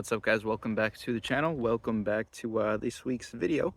What's up, guys? Welcome back to the channel. Welcome back to this week's video.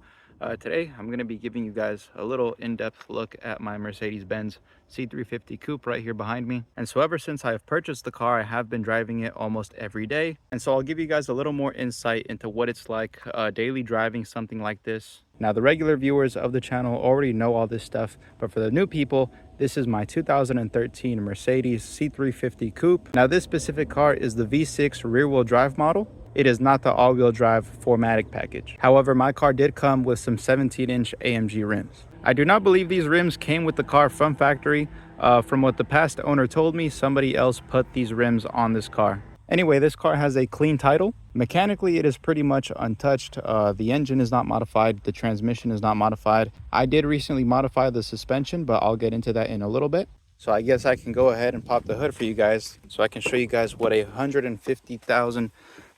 Today I'm going to be giving you guys a little in-depth look at my Mercedes-Benz C350 coupe right here behind me. And so ever since I've purchased the car, I have been driving it almost every day, and so I'll give you guys a little more insight into what it's like daily driving something like this. Now, the regular viewers of the channel already know all this stuff, but for the new people, this is my 2013 Mercedes C350 coupe. Now, this specific car is the V6 rear-wheel drive model. It is not the all-wheel drive 4MATIC package. However, my car did come with some 17-inch AMG rims. I do not believe these rims came with the car from factory. From what the past owner told me, somebody else put these rims on this car. Anyway, this car has a clean title. Mechanically, it is pretty much untouched. The engine is not modified. The transmission is not modified. I did recently modify the suspension, but I'll get into that in a little bit. So I guess I can go ahead and pop the hood for you guys so I can show you guys what a 150,000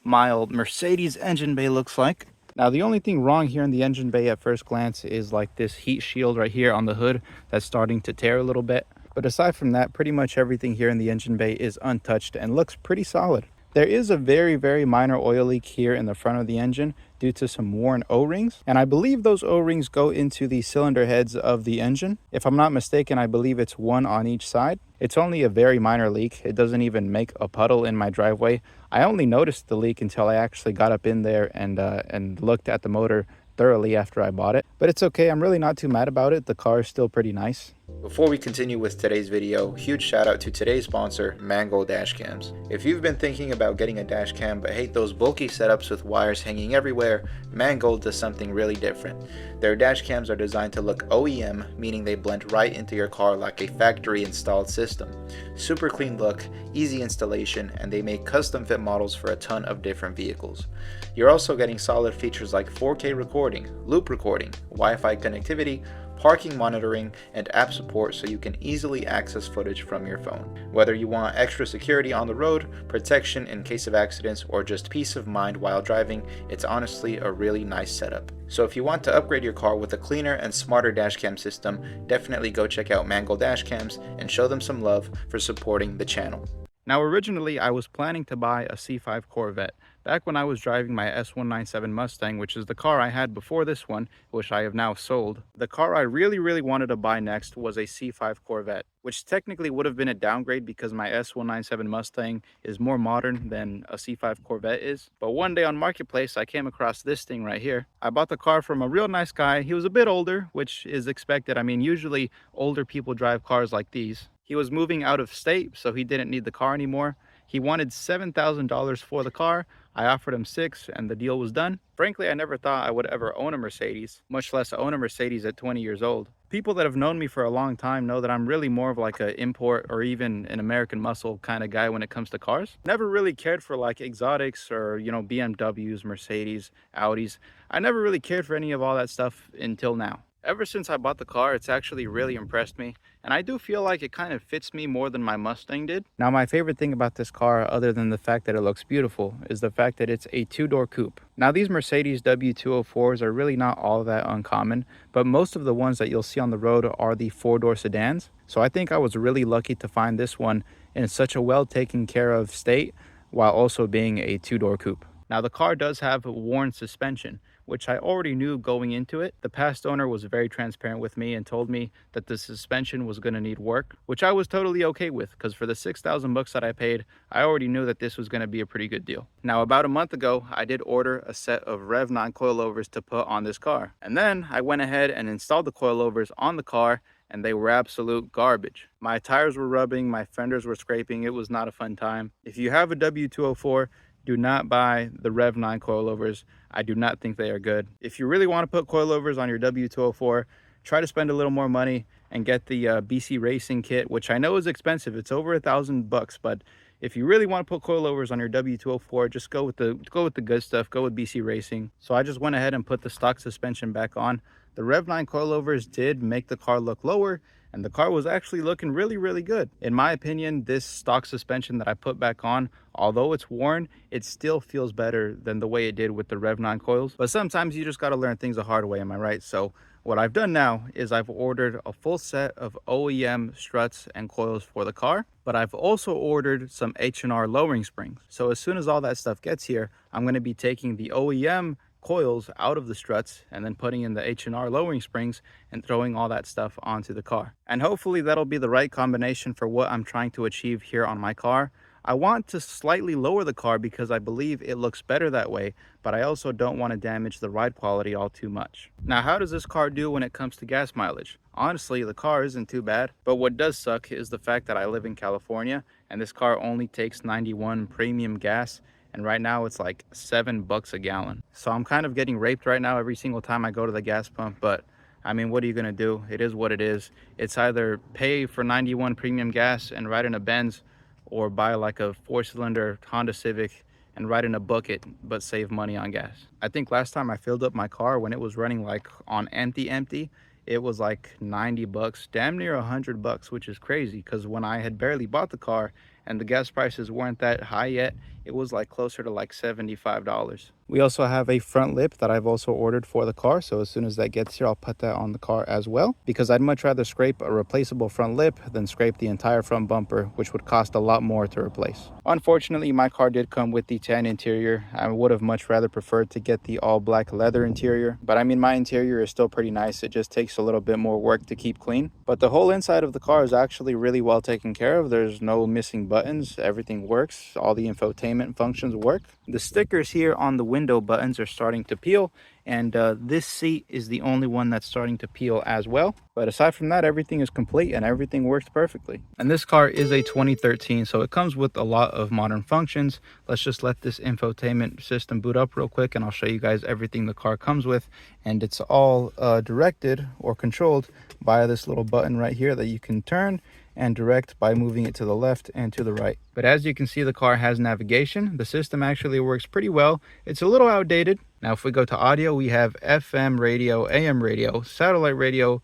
mile Mercedes engine bay looks like. Now, the only thing wrong here in the engine bay at first glance is like this heat shield right here on the hood that's starting to tear a little bit. But aside from that, pretty much everything here in the engine bay is untouched and looks pretty solid. There is a very minor oil leak here in the front of the engine due to some worn O-rings, and I believe those O-rings go into the cylinder heads of the engine. If I'm not mistaken, I believe it's one on each side. It's only a very minor leak. It doesn't even make a puddle in my driveway. I only noticed the leak until I actually got up in there and looked at the motor thoroughly after I bought it. But it's okay, I'm really not too mad about it. The car is still pretty nice. Before we continue with today's video, huge shout out to today's sponsor, Mangoal Dashcams. If you've been thinking about getting a dash cam but hate those bulky setups with wires hanging everywhere, Mangoal does something really different. Their dash cams are designed to look OEM, meaning they blend right into your car like a factory installed system. Super clean look, easy installation, and they make custom fit models for a ton of different vehicles. You're also getting solid features like 4K recording, loop recording, Wi-Fi connectivity, parking monitoring, and app support so you can easily access footage from your phone. Whether you want extra security on the road, protection in case of accidents, or just peace of mind while driving, it's honestly a really nice setup. So if you want to upgrade your car with a cleaner and smarter dashcam system, definitely go check out Mangoal Dashcams and show them some love for supporting the channel. Now, originally I was planning to buy a C5 Corvette. Back when I was driving my S197 Mustang, which is the car I had before this one, which I have now sold, the car I really wanted to buy next was a C5 Corvette, which technically would have been a downgrade because my S197 Mustang is more modern than a C5 Corvette is. But one day on Marketplace, I came across this thing right here. I bought the car from a real nice guy. He was a bit older, which is expected. I mean, usually older people drive cars like these. He was moving out of state, so he didn't need the car anymore. He wanted $7,000 for the car. I offered him $6,000 and the deal was done. Frankly, I never thought I would ever own a Mercedes, much less own a Mercedes at 20 years old. People that have known me for a long time know that I'm really more of like an import or even an American muscle kind of guy when it comes to cars. Never really cared for like exotics or, you know, BMWs, Mercedes, Audis. I never really cared for any of all that stuff until now. Ever since I bought the car, it's actually really impressed me, and I do feel like it kind of fits me more than my Mustang did. Now, my favorite thing about this car, other than the fact that it looks beautiful, is the fact that it's a two-door coupe. Now, these Mercedes W204s are really not all that uncommon, but most of the ones that you'll see on the road are the four-door sedans. So I think I was really lucky to find this one in such a well taken care of state while also being a two-door coupe. Now, the car does have worn suspension, which I already knew going into it. The past owner was very transparent with me and told me that the suspension was going to need work, which I was totally okay with because for the $6,000 that I paid, I already knew that this was going to be a pretty good deal. Now, about a month ago, I did order a set of Rev 9 coilovers to put on this car. And then I went ahead and installed the coilovers on the car, and they were absolute garbage. My tires were rubbing, my fenders were scraping. It was not a fun time. If you have a W204, do not buy the Rev 9 coilovers. I do not think they are good. If you really want to put coilovers on your W204, try to spend a little more money and get the BC Racing kit, which I know is expensive. It's over $1,000, but if you really want to put coilovers on your W204, just go with the good stuff. Go with BC Racing. So I just went ahead and put the stock suspension back on. The Rev 9 coilovers did make the car look lower. and the car was actually looking really good. In my opinion, this stock suspension that I put back on, although it's worn, it still feels better than the way it did with the Rev 9 coils. But sometimes you just got to learn things the hard way, am I right? So what I've done now is I've ordered a full set of OEM struts and coils for the car, but I've also ordered some H&R lowering springs. So as soon as all that stuff gets here, I'm going to be taking the OEM coils out of the struts and then putting in the H&R lowering springs and throwing all that stuff onto the car. And hopefully that'll be the right combination for what I'm trying to achieve here on my car. I want to slightly lower the car because I believe it looks better that way, but I also don't want to damage the ride quality all too much. Now, how does this car do when it comes to gas mileage? Honestly, the car isn't too bad, but what does suck is the fact that I live in California and this car only takes 91 premium gas, and right now it's like $7 a gallon. So I'm kind of getting raped right now every single time I go to the gas pump, but I mean, what are you gonna do? It is what it is. It's either pay for 91 premium gas and ride in a Benz, or buy like a 4-cylinder Honda Civic and ride in a bucket but save money on gas. I think last time I filled up my car when it was running like on empty, it was like 90 bucks, damn near $100, which is crazy because when I had barely bought the car and the gas prices weren't that high yet, it was like closer to like $75. We also have a front lip that I've also ordered for the car, so as soon as that gets here, I'll put that on the car as well, because I'd much rather scrape a replaceable front lip than scrape the entire front bumper, which would cost a lot more to replace. Unfortunately, my car did come with the tan interior. I would have much rather preferred to get the all black leather interior, but I mean, my interior is still pretty nice. It just takes a little bit more work to keep clean, but the whole inside of the car is actually really well taken care of. There's no missing buttons, everything works, all the infotainment functions work. The stickers here on the window buttons are starting to peel, and this seat is the only one that's starting to peel as well. But aside from that, everything is complete and everything works perfectly. And this car is a 2013, so it comes with a lot of modern functions. Let's just let this infotainment system boot up real quick and I'll show you guys everything the car comes with. And it's all directed or controlled by this little button right here that you can turn and direct by moving it to the left and to the right. But as you can see, the car has navigation. The system actually works pretty well. It's a little outdated. Now if we go to audio, we have FM radio, AM radio, satellite radio,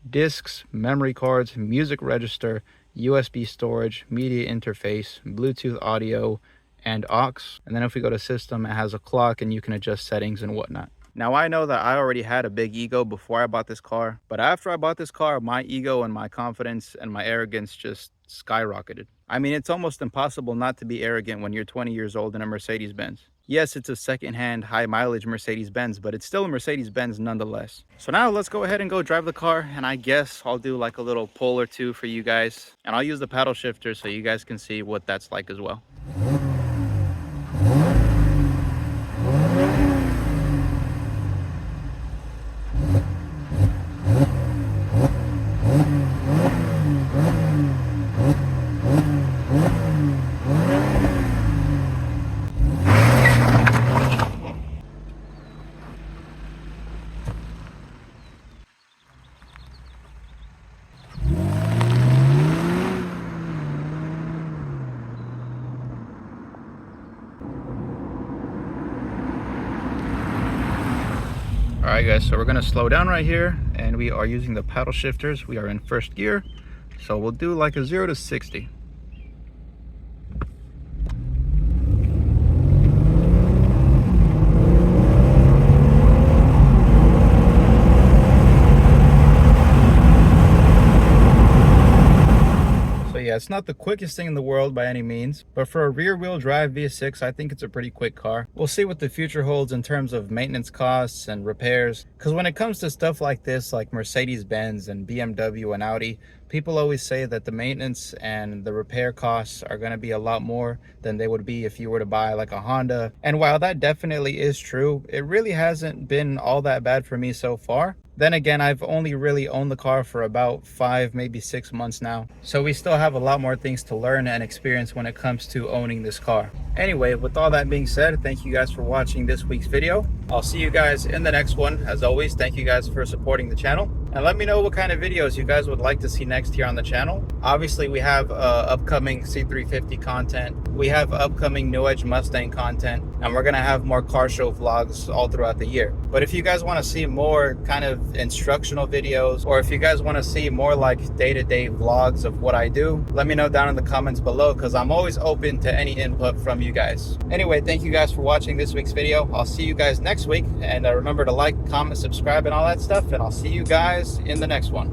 discs, memory cards, music register, USB storage, media interface, Bluetooth audio, and aux. And then if we go to system, it has a clock and you can adjust settings and whatnot. Now, I know that I already had a big ego before I bought this car, but after I bought this car, my ego and my confidence and my arrogance just skyrocketed. I mean, it's almost impossible not to be arrogant when you're 20 years old in a Mercedes-Benz. Yes, it's a second-hand, high-mileage Mercedes-Benz, but it's still a Mercedes-Benz nonetheless. So now let's go ahead and go drive the car, and I guess I'll do like a little pull or two for you guys, and I'll use the paddle shifter so you guys can see what that's like as well. All right guys, so we're gonna slow down right here and we are using the paddle shifters. We are in first gear, so we'll do like a 0 to 60. Yeah, it's not the quickest thing in the world by any means, but for a rear-wheel drive V6, I think it's a pretty quick car. We'll see what the future holds in terms of maintenance costs and repairs, because when it comes to stuff like this, like Mercedes-Benz and BMW and Audi, people always say that the maintenance and the repair costs are going to be a lot more than they would be if you were to buy like a Honda. And while that definitely is true, it really hasn't been all that bad for me so far. Then again, I've only really owned the car for about 5, maybe 6 months now. So we still have a lot more things to learn and experience when it comes to owning this car. Anyway, with all that being said, thank you guys for watching this week's video. I'll see you guys in the next one. As always, thank you guys for supporting the channel. And let me know what kind of videos you guys would like to see next here on the channel. Obviously, we have upcoming C350 content we have upcoming New Edge Mustang content, and we're gonna have more car show vlogs all throughout the year. But if you guys want to see more kind of instructional videos, or if you guys want to see more like day-to-day vlogs of what I do, let me know down in the comments below, because I'm always open to any input from you guys. Anyway, thank you guys for watching this week's video. I'll see you guys next week, and remember to like, comment, subscribe, and all that stuff, and I'll see you guys in the next one.